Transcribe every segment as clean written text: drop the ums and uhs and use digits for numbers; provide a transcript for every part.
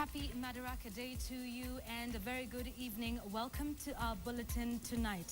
Happy Madaraka Day to you and a very good evening. Welcome to our bulletin tonight.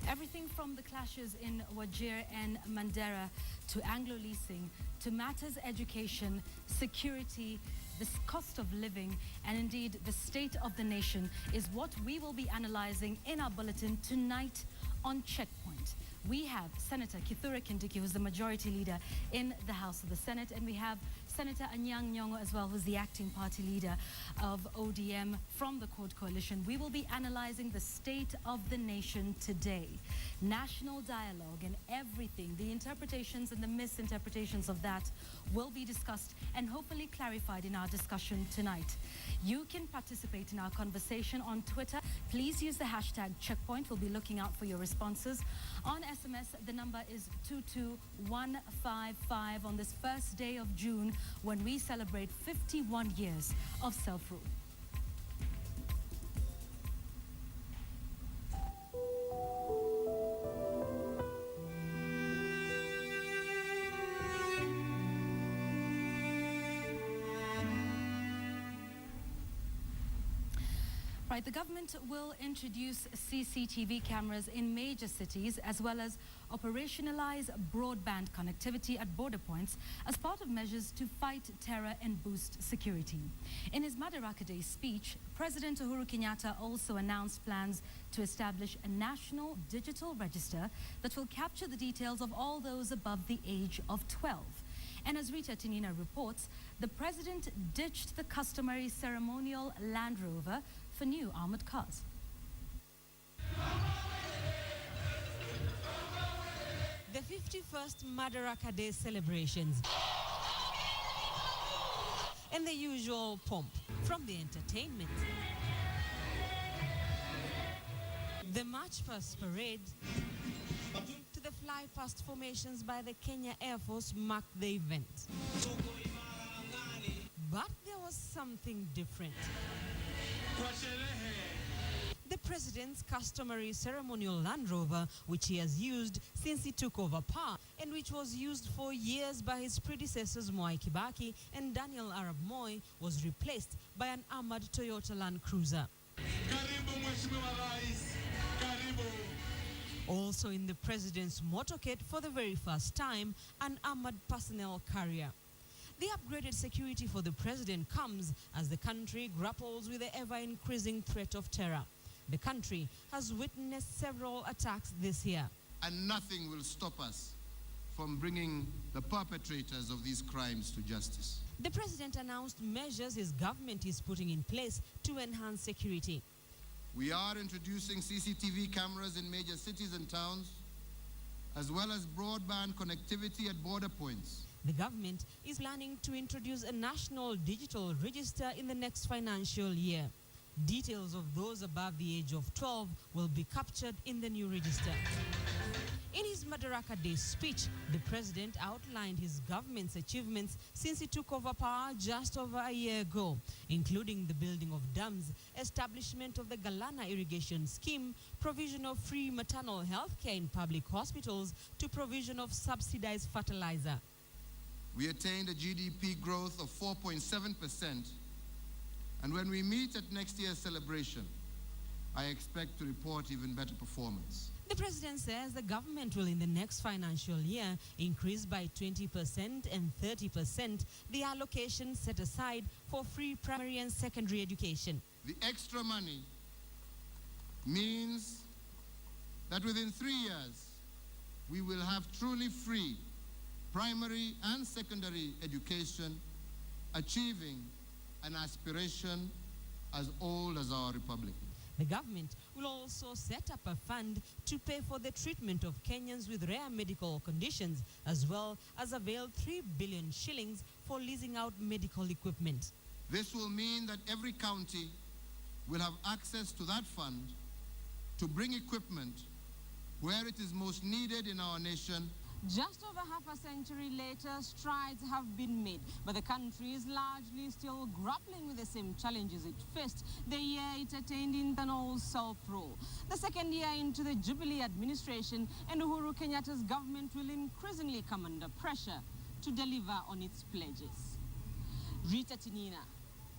Everything from the clashes in Wajir and Mandera to Anglo leasing to matters education, security, the cost of living and indeed the state of the nation is what we will be analyzing in our bulletin tonight on Checkpoint. We have Senator Kithure Kindiki, who's the majority leader in the House of the Senate, and we have Senator Anyang' Nyong'o as well, who's the acting party leader of ODM from the Court Coalition. We will be analyzing the state of the nation today. National dialogue and everything, the interpretations and the misinterpretations of that will be discussed and hopefully clarified in our discussion tonight. You can participate in our conversation on Twitter. Please use the hashtag Checkpoint. We'll be looking out for your responses. On SMS, the number is 22155 on this first day of June when we celebrate 51 years of self-rule. Right, the government will introduce CCTV cameras in major cities as well as operationalize broadband connectivity at border points as part of measures to fight terror and boost security. In his Madaraka Day speech, President Uhuru Kenyatta also announced plans to establish a national digital register that will capture the details of all those above the age of 12. And as Rita Tinina reports, the president ditched the customary ceremonial Land Rover for new armored cars. The 51st Madaraka Day celebrations and the usual pomp from the entertainment. The March Past Parade to the fly past formations by the Kenya Air Force marked the event. But there was something different. The president's customary ceremonial Land Rover, which he has used since he took over power, and which was used for years by his predecessors Mwai Kibaki and Daniel Arap Moi, was replaced by an armored Toyota Land Cruiser. Also in the president's motorcade for the very first time, an armored personnel carrier. The upgraded security for the president comes as the country grapples with the ever-increasing threat of terror. The country has witnessed several attacks this year. And nothing will stop us from bringing the perpetrators of these crimes to justice. The president announced measures his government is putting in place to enhance security. We are introducing CCTV cameras in major cities and towns, as well as broadband connectivity at border points. The government is planning to introduce a national digital register in the next financial year. Details of those above the age of 12 will be captured in the new register. In his Madaraka Day speech, the president outlined his government's achievements since he took over power just over a year ago, including the building of dams, establishment of the Galana irrigation scheme, provision of free maternal health care in public hospitals, to provision of subsidized fertilizer. We attained a GDP growth of 4.7%, and when we meet at next year's celebration, I expect to report even better performance. The president says the government will in the next financial year increase by 20% and 30% the allocation set aside for free primary and secondary education. The extra money means that within 3 years, we will have truly free primary and secondary education, achieving an aspiration as old as our republic. The government will also set up a fund to pay for the treatment of Kenyans with rare medical conditions, as well as avail 3 billion shillings for leasing out medical equipment. This will mean that every county will have access to that fund to bring equipment where it is most needed in our nation. Just over half a century later, strides have been made, but the country is largely still grappling with the same challenges it faced the year it attained internal self-rule. The second year into the Jubilee administration, and Uhuru Kenyatta's government will increasingly come under pressure to deliver on its pledges. Rita Tinina,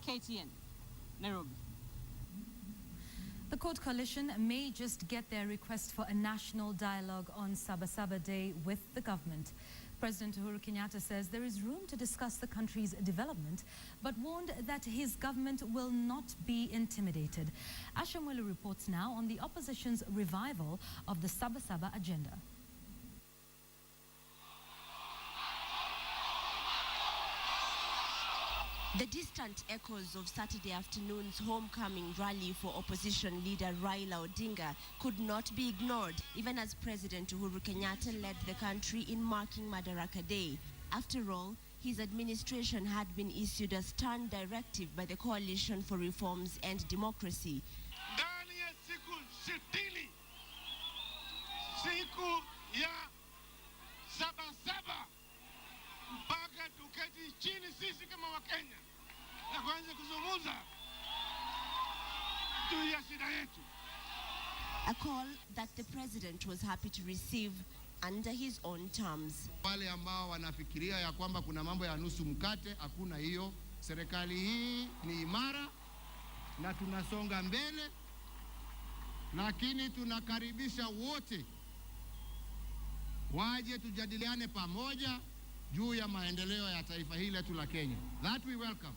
KTN Nairobi. The court coalition may just get their request for a national dialogue on Sabasaba Day with the government. President Uhuru Kenyatta says there is room to discuss the country's development, but warned that his government will not be intimidated. Ashamwelu reports now on the opposition's revival of the Sabasaba agenda. The distant echoes of Saturday afternoon's homecoming rally for opposition leader Raila Odinga could not be ignored, even as President Uhuru Kenyatta led the country in marking Madaraka Day. After all, his administration had been issued a stern directive by the Coalition for Reforms and Democracy. Ndani ya siku 60, siku ya Sabasaba, mpaka tuketi chini sisi kama Wakenya na kuanza kuzungumza juu ya shida yetu. A call that the president was happy to receive under his own terms. Wale ambao wanafikiria ya kwamba kuna mambo ya nusu mkate, hakuna hiyo. Serikali hii ni imara na tunasonga mbele, lakini tunakaribisha wote waje tujadiliane pamoja juu ya maendeleo ya taifa hili letu la Kenya. That we welcome.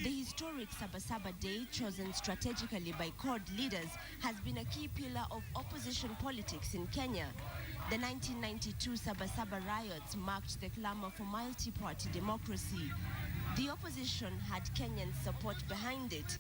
The historic Sabasaba Day, chosen strategically by CORD leaders, has been a key pillar of opposition politics in Kenya. The 1992 Sabasaba riots marked the clamor for multi-party democracy. The opposition had Kenyan support behind it.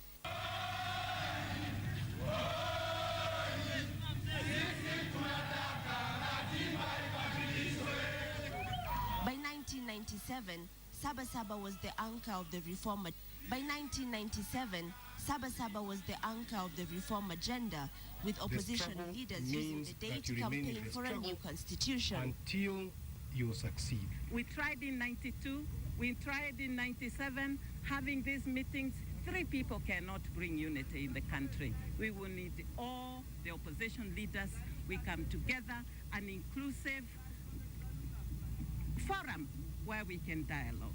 By 1997, Sabasaba was the anchor of the reform. By 1997, Sabasaba was the anchor of the reform agenda, with opposition leaders using the day to campaign for a new constitution. Until you succeed. We tried in 92, we tried in 97, having these meetings. 3 people cannot bring unity in the country. We will need all the opposition leaders. We come together, an inclusive forum where we can dialogue.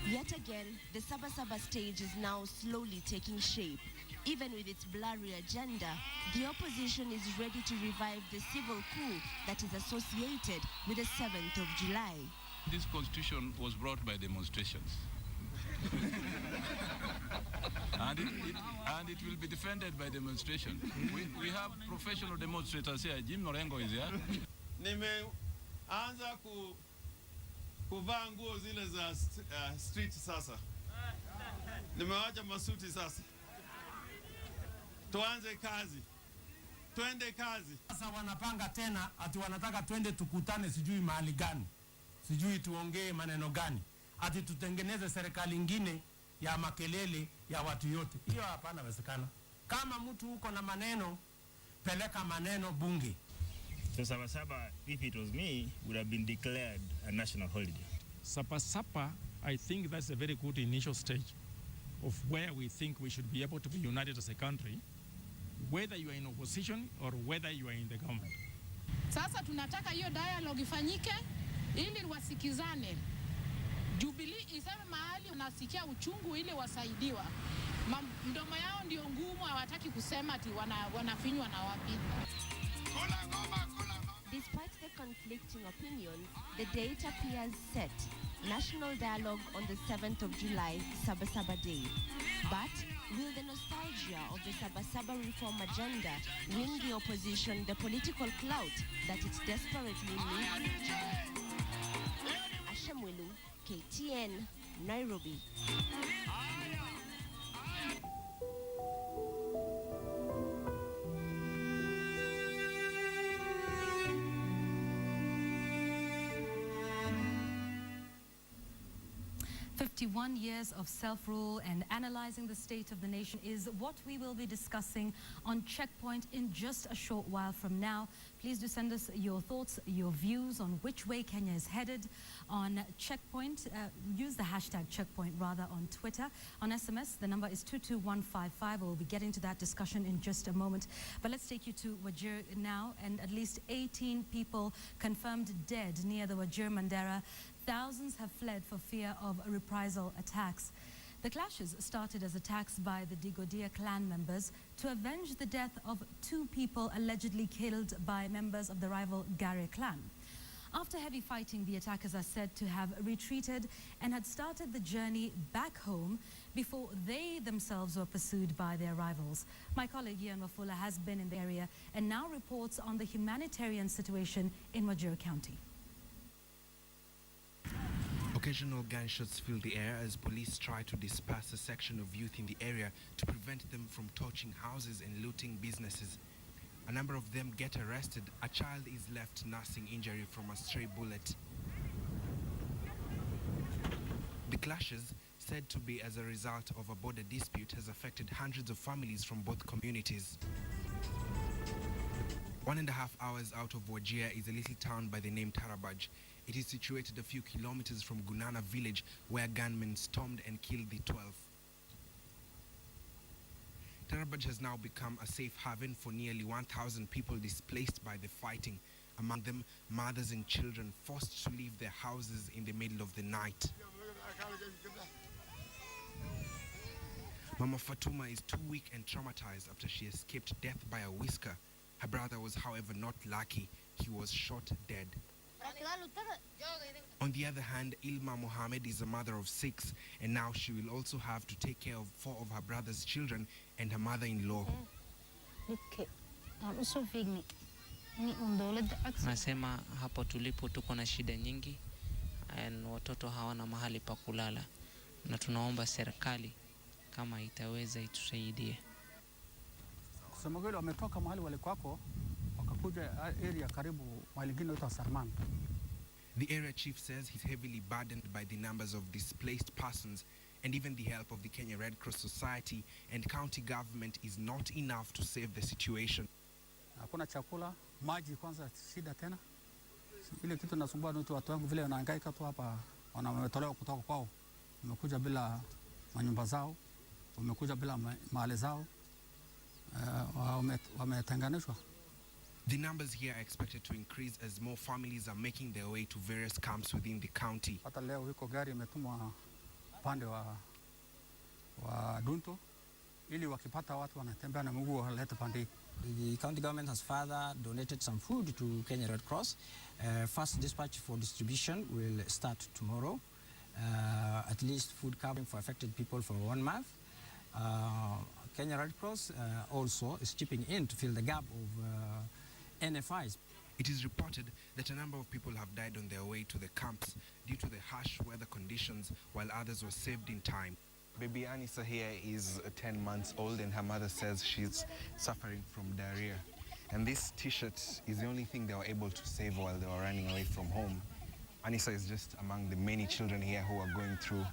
Yet again, the Sabasaba stage is now slowly taking shape. Even with its blurry agenda, the opposition is ready to revive the civil coup that is associated with the 7th of July. This constitution was brought by demonstrations. and it will be defended by demonstration. We have professional demonstrators here. Jim Norengo is here. Nimeanza kuvaa nguo zile za street sasa. Nimewacha masuti sasa. Tuanze kazi. Twende kazi. Sasa wanapanga tena ati wanataka twende tukutane sijui mahali gani. Sijui tuongee maneno gani. Ati tutengeneze serikali ingine ya makelele ya watu yote. Hiyo hapana wezekana. Kama mtu uko na maneno, peleka maneno bunge. So Sabasaba, if it was me, would have been declared a national holiday. Sabasaba, I think that's a very good initial stage of where we think we should be able to be united as a country, whether you are in opposition or whether you are in the government. Sasa tunataka hiyo dialogue ifanyike ili wasikizane. Jubilee iseme mahali unasikia uchungu ili wasaidiwa. Mdomo yao ndio ngumu, hawataki kusema ati wanafinywa na wapi. Despite the conflicting opinions, the date appears set. National dialogue on the 7th of July, Sabasaba Day. But will the nostalgia of the Sabasaba reform agenda win the opposition the political clout that it desperately needs? Ashamwelu, KTN, Nairobi. 51 years of self-rule and analyzing the state of the nation is what we will be discussing on Checkpoint in just a short while from now. Please do send us your thoughts, your views on which way Kenya is headed on Checkpoint. Use the hashtag Checkpoint rather on Twitter. On SMS, the number is 22155. We'll be getting to that discussion in just a moment. But let's take you to Wajir now, and at least 18 people confirmed dead near the Wajir Mandera Thousands have fled for fear of reprisal attacks. The clashes started as attacks by the Digodia clan members to avenge the death of 2 people allegedly killed by members of the rival Gare clan. After heavy fighting, the attackers are said to have retreated and had started the journey back home before they themselves were pursued by their rivals. My colleague Ian Wafula has been in the area and now reports on the humanitarian situation in Wajir County. Occasional gunshots fill the air as police try to disperse a section of youth in the area to prevent them from torching houses and looting businesses. A number of them get arrested. A child is left nursing injury from a stray bullet. The clashes, said to be as a result of a border dispute, has affected hundreds of families from both communities. 1.5 hours out of Wajir is a little town by the name Tarabaj. It is situated a few kilometers from Gunana village, where gunmen stormed and killed the 12. Tarabaj has now become a safe haven for nearly 1,000 people displaced by the fighting, among them mothers and children forced to leave their houses in the middle of the night. Mama Fatuma is too weak and traumatized after she escaped death by a whisker. Her brother was, however, not lucky. He was shot dead. On the other hand, Ilma Mohammed is a mother of 6, and now she will also have to take care of 4 of her brother's children and her mother-in-law. Nasema hapo tulipo tuko na shida nyingi na watoto hawana mahali pa kulala, na tunaomba serikali kama itaweza itusaidie. Kusema kweli wametoka mahali walikuwako wakakuja area karibu mahali ingine inaitwa Sarman. The area chief says he's heavily burdened by the numbers of displaced persons, and even the help of the Kenya Red Cross Society and county government is not enough to save the situation. Hakuna chakula, maji kwanza shida tena. Ile kitu nasumbua ni watu wangu vile wanahangaika tu hapa, wametolewa kutoka kwao. Wamekuja bila manyumba zao, wamekuja bila mahali zao. Wametenganishwa. The numbers here are expected to increase as more families are making their way to various camps within the county. Hata leo hiko gari imetumwa pande wa Dunto ili wakipata watu wanatembea na mguu walete pande. The county government has further donated some food to Kenya Red Cross. First dispatch for distribution will start tomorrow. At least food covering for affected people for 1 month. Kenya Red Cross also is chipping in to fill the gap of NFIs. It is reported that a number of people have died on their way to the camps due to the harsh weather conditions, while others were saved in time. Baby Anissa here is 10 months old, and her mother says she's suffering from diarrhea. And this t-shirt is the only thing they were able to save while they were running away from home. Anissa is just among the many children here who are going through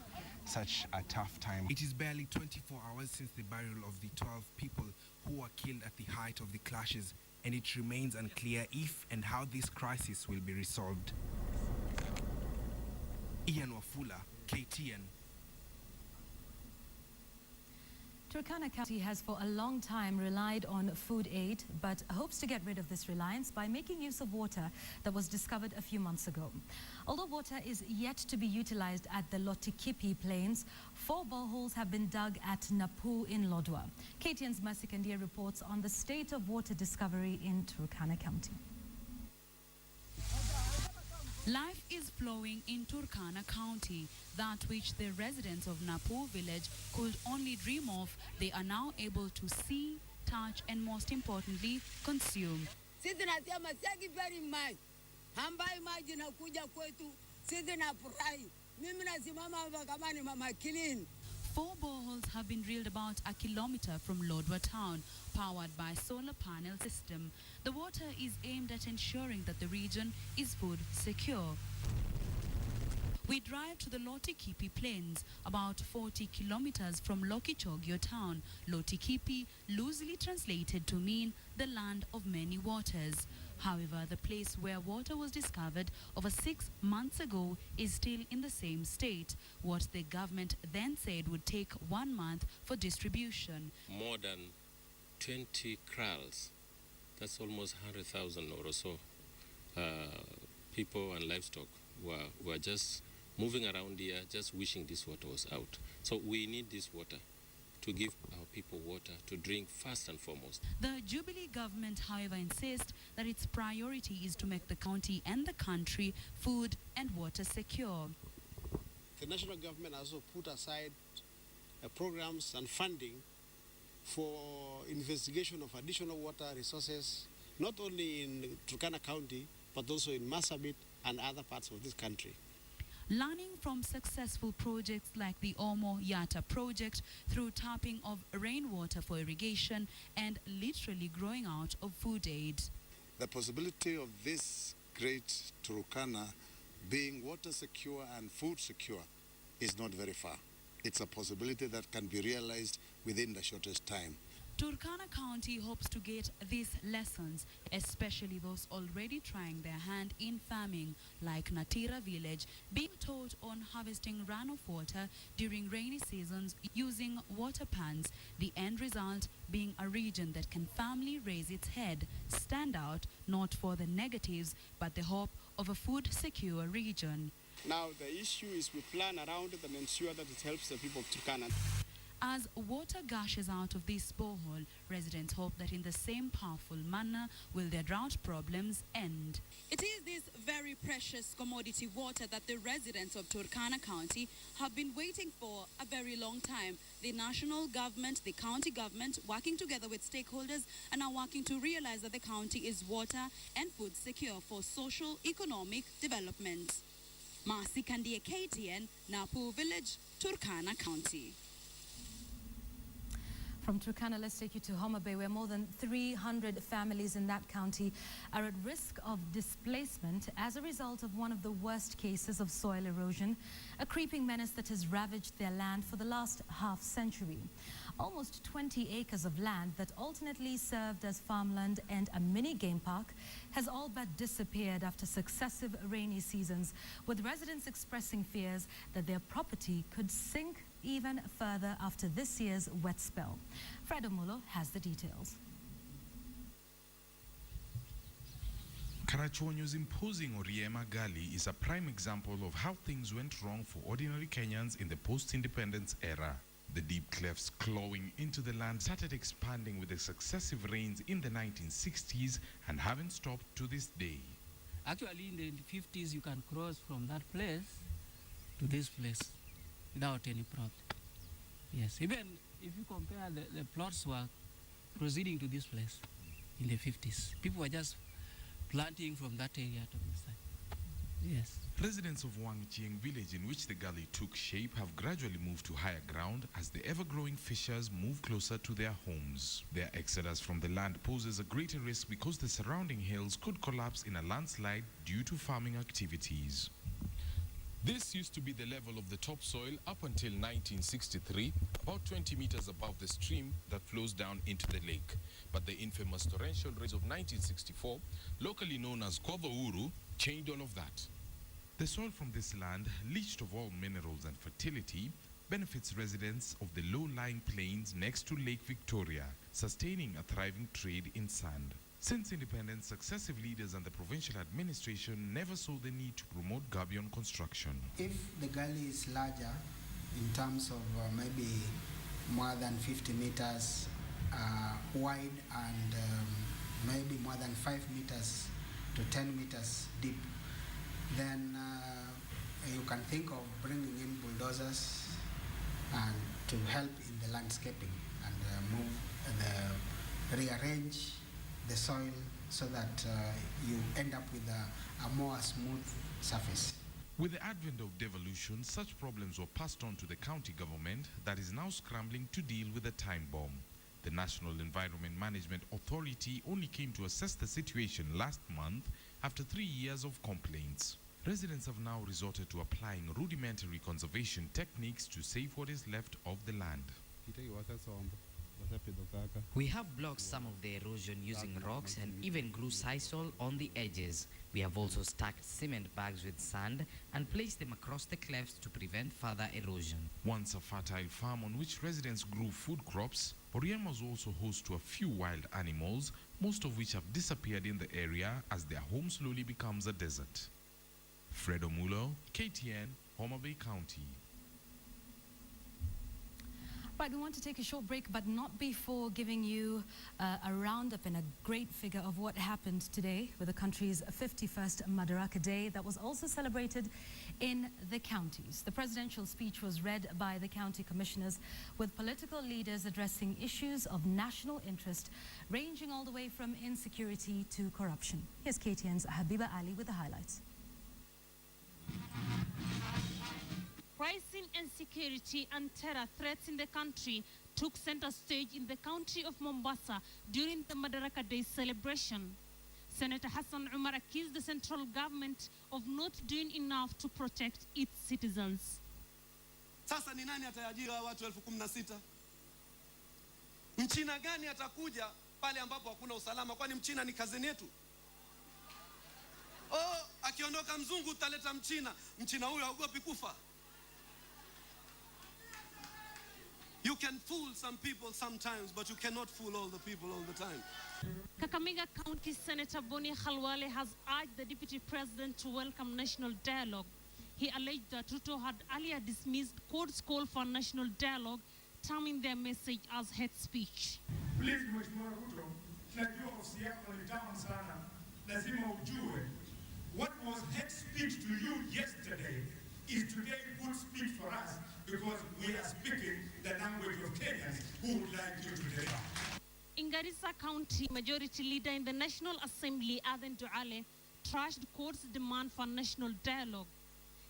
such a tough time. It is barely 24 hours since the burial of the 12 people who were killed at the height of the clashes, and it remains unclear if and how this crisis will be resolved. Ian Wafula, KTN. Turkana County has for a long time relied on food aid, but hopes to get rid of this reliance by making use of water that was discovered a few months ago. Although water is yet to be utilized at the Lotikipi Plains, 4 boreholes have been dug at Napu in Lodwar. KTN's Mercy Kandia reports on the state of water discovery in Turkana County. Life is flowing in Turkana County, that which the residents of Napu village could only dream of, they are now able to see, touch, and most importantly, consume. Sisi nasema thank you very much. Ambaye maji nakuja kwetu, sisi nafurahi. Mimi nasimama hapa kama ni mama clean. 4 boreholes have been drilled about a kilometer from Lodwar town, powered by solar panel system. The water is aimed at ensuring that the region is food secure. We drive to the Lotikipi Plains, about 40 kilometers from Lokichogio town. Lotikipi, loosely translated to mean the land of many waters. However, the place where water was discovered over 6 months ago is still in the same state. What the government then said would take 1 month for distribution. More than 20 kraals, that's almost 100,000 or so, people and livestock were just moving around here, just wishing this water was out. So we need this water to give our people water to drink first and foremost. The Jubilee government, however, insists that its priority is to make the county and the country food and water secure. The national government also put aside programs and funding for investigation of additional water resources, not only in Turkana County, but also in Marsabit and other parts of this country. Learning from successful projects like the Omo Yata project through tapping of rainwater for irrigation and literally growing out of food aid. The possibility of this great Turkana being water secure and food secure is not very far. It's a possibility that can be realized within the shortest time. Turkana County hopes to get these lessons, especially those already trying their hand in farming, like Natira village, being taught on harvesting runoff water during rainy seasons using water pans, the end result being a region that can firmly raise its head, stand out not for the negatives, but the hope of a food-secure region. Now the issue is we plan around it and ensure that it helps the people of Turkana. As water gushes out of this borehole, residents hope that in the same powerful manner will their drought problems end. It is this very precious commodity water that the residents of Turkana County have been waiting for a very long time. The national government, the county government, working together with stakeholders, are now working to realize that the county is water and food secure for social, economic development. Marcy Kandia, KTN, Napu Village, Turkana County. From Turkana, let's take you to Homa Bay, where more than 300 families in that county are at risk of displacement as a result of one of the worst cases of soil erosion, a creeping menace that has ravaged their land for the last half-century. Almost 20 acres of land that alternately served as farmland and a mini game park has all but disappeared after successive rainy seasons, with residents expressing fears that their property could sink even further after this year's wet spell. Fred Omulo has the details. Karachuonyo's imposing Oriema Gully is a prime example of how things went wrong for ordinary Kenyans in the post-independence era. The deep clefts clawing into the land started expanding with the successive rains in the 1960s and haven't stopped to this day. Actually, in the 50s, you can cross from that place to this place without any problem. Yes, even if you compare the plots were proceeding to this place in the 50s. People were just planting from that area to this side. Yes. Residents of Wangchieng village in which the gully took shape have gradually moved to higher ground as the ever-growing fissures move closer to their homes. Their exodus from the land poses a greater risk because the surrounding hills could collapse in a landslide due to farming activities. This used to be the level of the topsoil up until 1963, about 20 meters above the stream that flows down into the lake. But the infamous torrential rains of 1964, locally known as Uhuru, changed all of that. The soil from this land, leached of all minerals and fertility, benefits residents of the low-lying plains next to Lake Victoria, sustaining a thriving trade in sand. Since independence, successive leaders and the provincial administration never saw the need to promote gabion construction. If the gully is larger in terms of maybe more than 50 meters wide and maybe more than 5 meters to 10 meters deep, then you can think of bringing in bulldozers and to help in the landscaping and rearrange the soil so that you end up with a more smooth surface. With the advent of devolution, such problems were passed on to the county government that is now scrambling to deal with the time bomb. The National Environment Management Authority only came to assess the situation last month after 3 years of complaints. Residents have now resorted to applying rudimentary conservation techniques to save what is left of the land. We have blocked some of the erosion using rocks and even grew sisal on the edges. We have also stacked cement bags with sand and placed them across the clefts to prevent further erosion. Once a fertile farm on which residents grew food crops, Oriema was also host to a few wild animals, most of which have disappeared in the area as their home slowly becomes a desert. Fred Omulo, KTN, Homa Bay County. Right, we want to take a short break, but not before giving you a roundup and a great figure of what happened today with the country's 51st Madaraka Day that was also celebrated in the counties. The presidential speech was read by the county commissioners, with political leaders addressing issues of national interest, ranging all the way from insecurity to corruption. Here's KTN's Habiba Ali with the highlights. Rising insecurity and terror threats in the country took center stage in the county of Mombasa during the Madaraka Day celebration. Senator Hassan Umar accused the central government of not doing enough to protect its citizens. Sasa ni nani ataajira watu 16,000? Mchina gani atakuja pale ambapo hakuna usalama? Kwani mchina ni kazini yetu? Oh, akiondoka mzungu utaleta mchina. Mchina huyo haogopi kufa. You can fool some people sometimes, but you cannot fool all the people all the time. Kakamega County Senator Boni Khalwale has urged the Deputy President to welcome national dialogue. He alleged that Ruto had earlier dismissed court's call for national dialogue, terming their message as hate speech. Please, Mheshimiwa Ruto, tunajua ofisi yako ni tamu sana. Lazima ujue what was hate speech to you yesterday is today good speech for us, because we are speaking the language of Kenyans who would like you to deliver. In Garissa County, Majority Leader in the National Assembly, Aden Duale, trashed court's demand for national dialogue.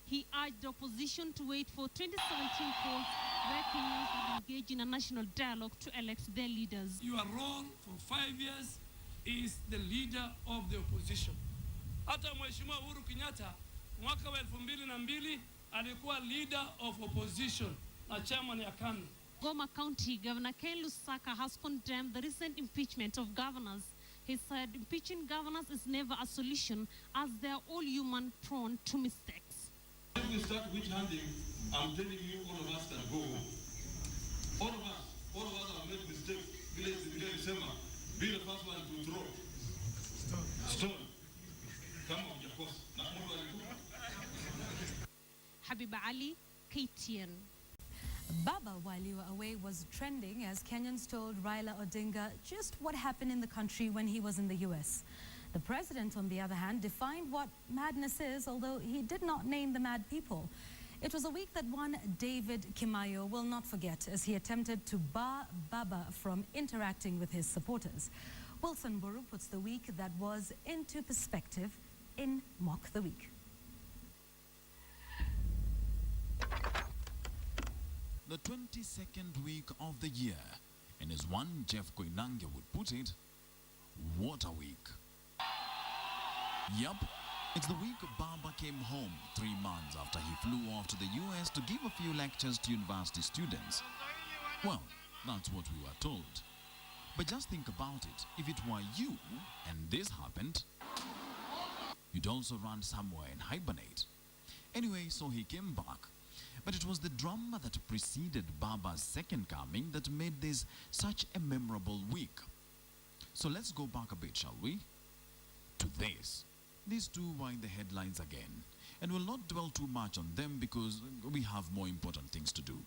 He urged the opposition to wait for 2017 polls where Kenyans would engage in a national dialogue to elect their leaders. Your role for 5 years is the leader of the opposition. Hata Mheshimiwa Uhuru Kenyatta, mwaka wa 2002 alikuwa leader of opposition na chairman ya KANU. Goma County Governor Ken Lusaka has condemned the recent impeachment of governors. He said impeaching governors is never a solution, as they are all human, prone to mistakes. If we start witch hunting, I'm telling you, all of us can go home. All of us have made mistakes. Be the first one to throw stone. Come on, of course. Habiba Ali, KTN. Baba, while you were away, was trending as Kenyans told Raila Odinga just what happened in the country when he was in the US. The president, on the other hand, defined what madness is, although he did not name the mad people. It was a week that one David Kimayo will not forget, as he attempted to bar Baba from interacting with his supporters. Wilson Buru puts the week that was into perspective in Mock the Week. The 22nd week of the year, and as one Jeff Koinange would put it, what a week. Yup, it's the week Baba came home 3 months after he flew off to the US to give a few lectures to university students. Well, that's what we were told. But just think about it. If it were you and this happened, you'd also run somewhere and hibernate. Anyway, so he came back. But it was the drama that preceded Baba's second coming that made this such a memorable week. So let's go back a bit, shall we? To this. These two were in the headlines again. And we'll not dwell too much on them because we have more important things to do.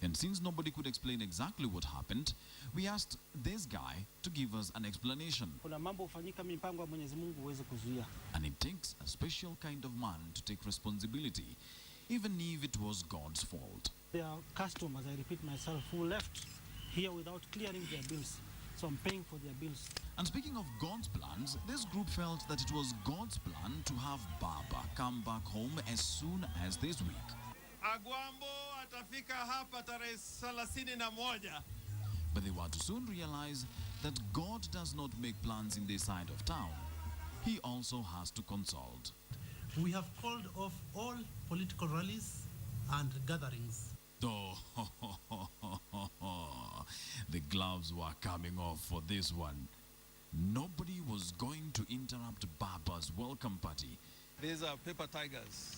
And since nobody could explain exactly what happened, we asked this guy to give us an explanation. And it takes a special kind of man to take responsibility, even if it was God's fault. There are customers, I repeat myself, who left here without clearing their bills. So I'm paying for their bills. And speaking of God's plans, this group felt that it was God's plan to have Baba come back home as soon as this week. Agwambo atafika hapa tarehe 31. But they were to soon realize that God does not make plans in this side of town. He also has to consult. We have called off all political rallies and gatherings. Oh, the gloves were coming off for this one. Nobody was going to interrupt Baba's welcome party. These are paper tigers.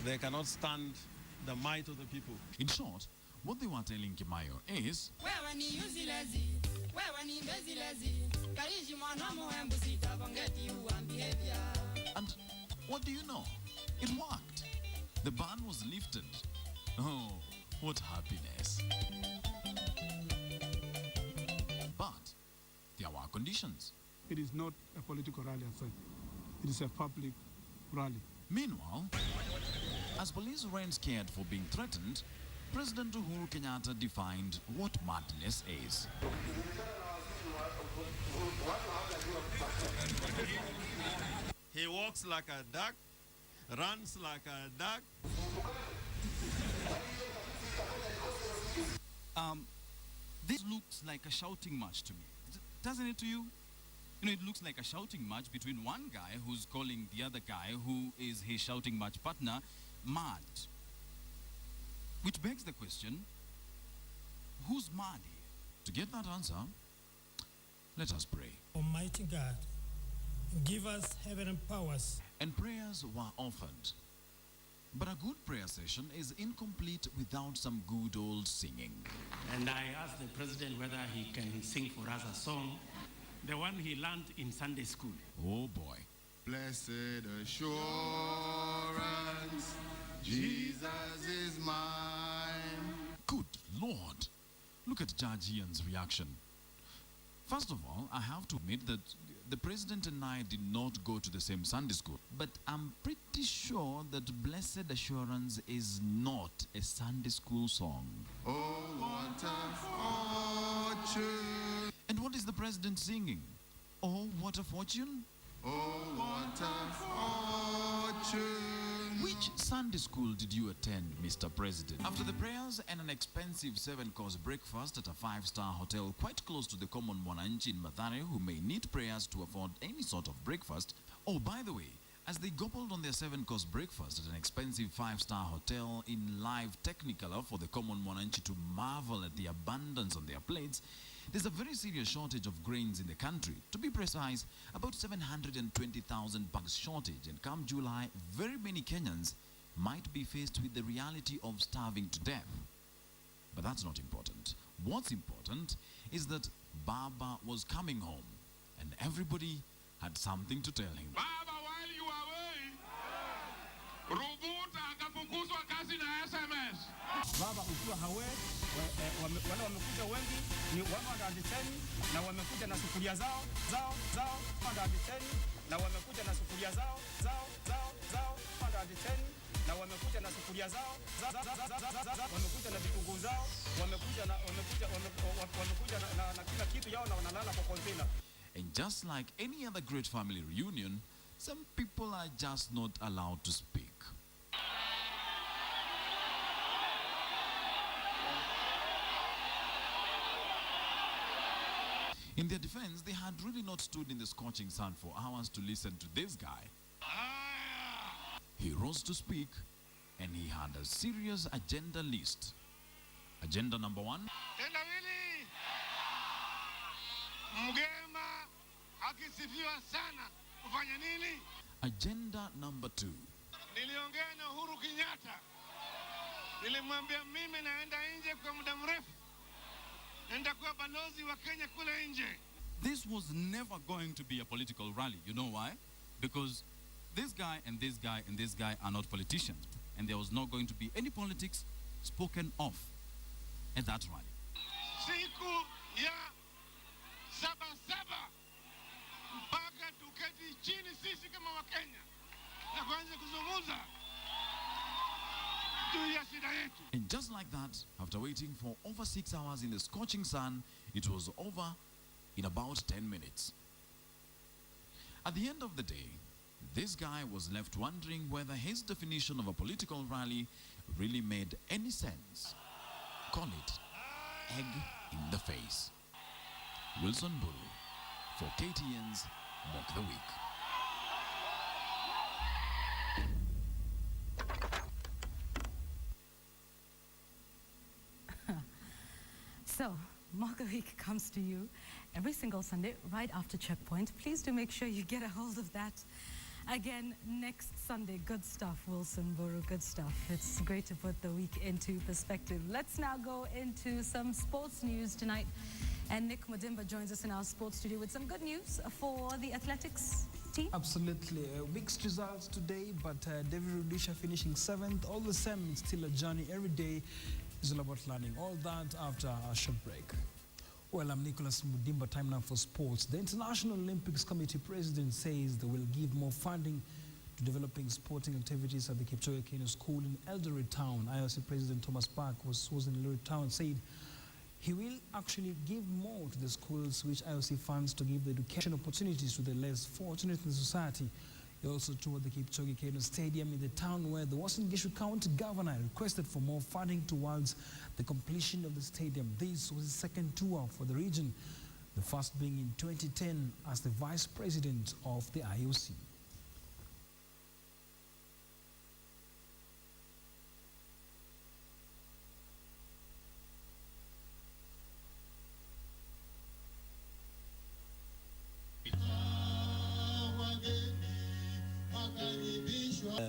They cannot stand the might of the people. In short, what they were telling Kimayo is, and What do you know? It worked. The ban was lifted. Oh, what happiness. But there were conditions. It is not a political rally as such. It is a public rally. Meanwhile, as police ran scared for being threatened, President Uhuru Kenyatta defined what madness is. He walks like a duck, runs like a duck. This looks like a shouting match to me. Doesn't it to you? You know, it looks like a shouting match between one guy who's calling the other guy, who is his shouting match partner, mad. Which begs the question, who's mad here? To get that answer, let us pray. Almighty God, give us heaven and powers. And prayers were offered. But a good prayer session is incomplete without some good old singing. And I asked the president whether he can sing for us a song, the one he learned in Sunday school. Oh boy. Blessed assurance, Jesus is mine. Good Lord. Look at Judge Ian's reaction. First of all, I have to admit that the president and I did not go to the same Sunday school. But I'm pretty sure that Blessed Assurance is not a Sunday school song. Oh, what a fortune. And what is the president singing? Oh, what a fortune? Oh, what a fortune. Which Sunday school did you attend, Mr. President? After the prayers and an expensive 7-course breakfast at a 5-star hotel quite close to the common Mwananchi in Mathare who may need prayers to afford any sort of breakfast. Oh, by the way, as they gobbled on their 7-course breakfast at an expensive 5-star hotel in live Technicolor for the common Mwananchi to marvel at the abundance on their plates, there's a very serious shortage of grains in the country. To be precise, about 720,000 bags shortage, and come July, very many Kenyans might be faced with the reality of starving to death. But that's not important. What's important is that Baba was coming home, and everybody had something to tell him. Baba, while you are away, Rubuta akafukuzwa kazi na SMS. Baba ukiwa hawe, wale wamekuja wengi ni 110 na wamekuja na sufuria zao 110 na wamekuja na sufuria zao 110 na wamekuja na sufuria zao wamekuja na vitunguu zao wamekuja na kila kitu yao na wanalala kwa container. And just like any other great family reunion, some people are just not allowed to speak. In their defense, they had really not stood in the scorching sun for hours to listen to this guy. He rose to speak, and he had a serious agenda list. Agenda number 1. Tendawili, Mgema akisifiwa sana kufanya nini? Agenda number 2. Niliongea na Uhuru Kenyatta. Nilimwambia mimi naenda nje kwa muda mrefu. Nitakuwa balozi wa Kenya kule nje. This was never going to be a political rally. You know why? Because this guy and this guy and this guy are not politicians. And there was not going to be any politics spoken of at that rally. Siku ya Sabasaba mpaka tuketi chini sisi kama Wakenya na kuanza kuzungumza juu ya shida yetu. And just like that, after waiting for over 6 hours in the scorching sun, it was over in about 10 minutes. At the end of the day, this guy was left wondering whether his definition of a political rally really made any sense. Call it egg in the face. Wilson Buru for KTN's Mock the Week. So, Mock the Week comes to you every single Sunday right after Checkpoint. Please do make sure you get a hold of that. Again, next Sunday. Good stuff, Wilson Buru, good stuff. It's great to put the week into perspective. Let's now go into some sports news tonight. And Nick Mudimba joins us in our sports studio with some good news for the athletics. team? Absolutely. Mixed results today, but David Rudisha finishing 7th. All the same, it's still a journey. Every day is all about learning. All that after a short break. Well, I'm Nicholas Mudimba. Time now for sports. The International Olympics Committee president says they will give more funding to developing sporting activities at the Kipchoge Keino School in Eldoret Town. IOC President Thomas Park was in Eldoret Town, said he will actually give more to the schools which IOC funds to give the education opportunities to the less fortunate in the society. He also toured the Kipchoge Keino Stadium in the town where the Western Gishu County Governor requested for more funding towards the completion of the stadium. This was his second tour for the region, the first being in 2010 as the Vice President of the IOC.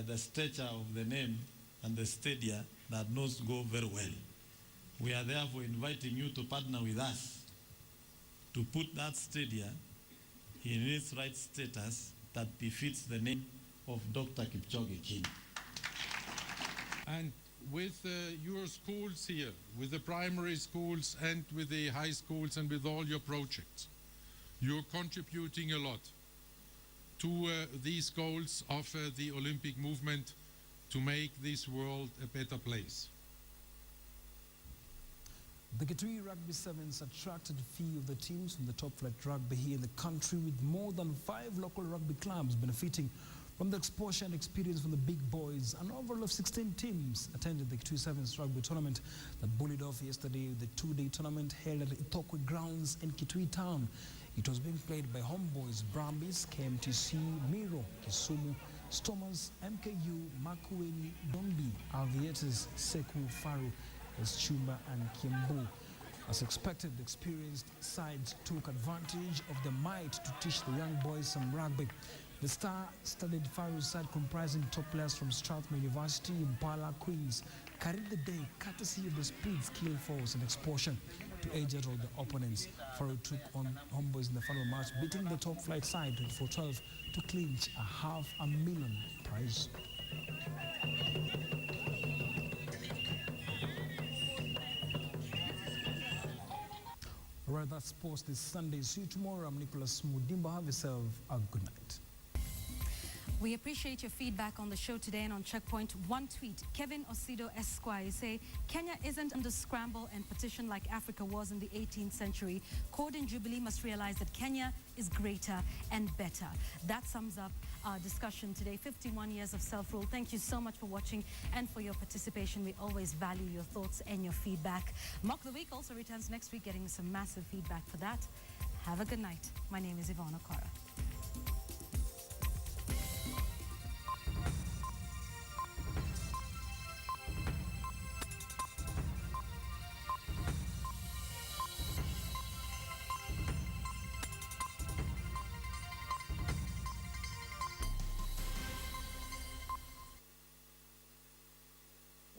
The stature of the name and the stadia that knows go very well. We are therefore inviting you to partner with us to put that stadia in its right status that befits the name of Dr. Kipchoge Keino. And with your schools here, with the primary schools and with the high schools and with all your projects, you're contributing a lot to these goals of the Olympic movement to make this world a better place. The Kitui Rugby Sevens attracted few of the teams from the top flight rugby here in the country, with more than 5 local rugby clubs benefiting from the exposure and experience from the big boys. An overall of 16 teams attended the Kitui Sevens rugby tournament that bullied off yesterday with the 2-day tournament held at Itokwe Grounds in Kitui Town. It was being played by Homeboys, Brambis, KMTC, Miro, Kisumu, Stormers, MKU, Makueni, Dombi, Aviators, Seku, Faru, Eschumba and Kiambu. As expected, the experienced sides took advantage of the might to teach the young boys some rugby. The star-studded Faru side, comprising top players from Strathmore University, Impala, Queens, carried the day courtesy of the speed, skill, force and exposure to edge out all the opponents. Faru took on Homeboys in the final match, beating the top flight side 24-12 to clinch a $500,000 prize. All right, that's sports this Sunday. See you tomorrow. I'm Nicholas Mudimba. Have yourself a good night. We appreciate your feedback on the show today and on Checkpoint. One tweet, Kevin Osido Esquire, say, Kenya isn't under scramble and petition like Africa was in the 18th century. Cord and Jubilee must realize that Kenya is greater and better. That sums up our discussion today. 51 years of self-rule. Thank you so much for watching and for your participation. We always value your thoughts and your feedback. Mock the Week also returns next week, getting some massive feedback for that. Have a good night. My name is Yvonne Okara.